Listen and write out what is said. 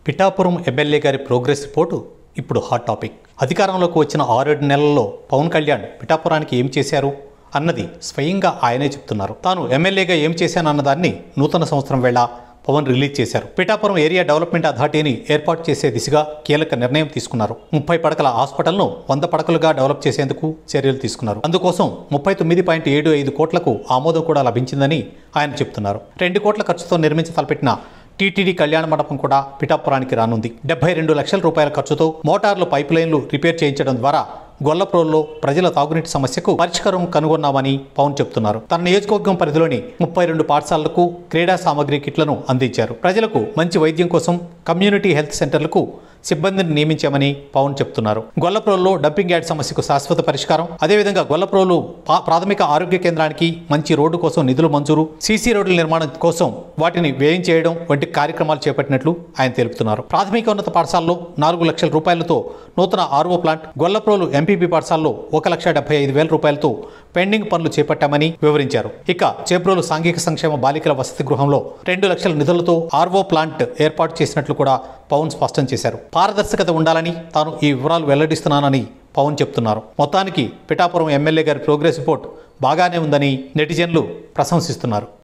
Pithapuram MLA గారి progress report ఇప్పుడు hot topic. అధికారంలోకి వచ్చిన 6-7 నెలల్లో పవన్ కళ్యాణ్ పిఠాపురానికి ఏం చేశారు అన్నది స్వయంగా ఆయనే చెప్తున్నారు. తాను ఎమ్మెల్యేగా ఏం చేశానన్నదాన్ని నూతన సంవత్సరం వేళ పవన్ రిలీజ్ చేశారు. పిఠాపురం ఏరియా డెవలప్మెంట్ అథారిటీని ఏర్పాటు చేసే దిశగా కీలక నిర్ణయం తీసుకున్నారు. 30 పడకల హాస్పిటల్ను 100 పడకలుగా డెవలప్ చేసేందుకు చర్యలు తీసుకున్నారు. అందుకోసం 39.75 కోట్లకు ఆమోదం కూడా లభించిందని ఆయన చెప్తున్నారు. 2 కోట్ల ఖర్చుతో నిర్మించి తలపెట్టిన టీటీడీ కళ్యాణ మండపం కూడా పిఠాపురానికి రానుంది. 72 లక్షల రూపాయల ఖర్చుతో మోటార్లు పైప్ లైన్లు రిపేర్ చేయించడం ద్వారా గొల్లప్రోల్లో ప్రజల తాగునీటి సమస్యకు పరిష్కారం కనుగొన్నామని పవన్ చెప్తున్నారు. తన నియోజకవర్గం పరిధిలోని 32 పాఠశాలలకు క్రీడా సామగ్రి కిట్లను అందించారు. ప్రజలకు మంచి వైద్యం కోసం కమ్యూనిటీ హెల్త్ సెంటర్లకు సిబ్బందిని నియమించామని పవన్ చెప్తున్నారు. గొల్లప్రోల్లో డంపింగ్ యార్డ్ సమస్యకు శాశ్వత పరిష్కారం, అదేవిధంగా గొల్లప్రోలు ప్రాథమిక ఆరోగ్య కేంద్రానికి మంచి రోడ్డు కోసం నిధులు మంజూరు, సీసీ రోడ్ల నిర్మాణం కోసం వాటిని వ్యయం చేయడం వంటి కార్యక్రమాలు చేపట్టినట్లు ఆయన తెలుపుతున్నారు. ప్రాథమికోన్నత పాఠశాలలో 4 లక్షల రూపాయలతో నూతన ఆర్ఓ ప్లాంట్, గొల్లప్రోలు ఎంపీపీ పాఠశాలలో 1,75,000 రూపాయలతో పెండింగ్ పనులు చేపట్టామని వివరించారు. ఇక చేబ్రోలు సాంఘిక సంక్షేమ బాలికల వసతి గృహంలో 2 లక్షల నిధులతో ఆర్ఓ ప్లాంట్ ఏర్పాటు చేసినట్లు కూడా పవన్ స్పష్టం చేశారు. పారదర్శకత ఉండాలని తాను ఈ వివరాలు వెల్లడిస్తున్నానని పవన్ చెప్తున్నారు. మొత్తానికి పిఠాపురం ఎమ్మెల్యే గారి ప్రోగ్రెస్ రిపోర్ట్ బాగానే ఉందని నెటిజన్లు ప్రశంసిస్తున్నారు.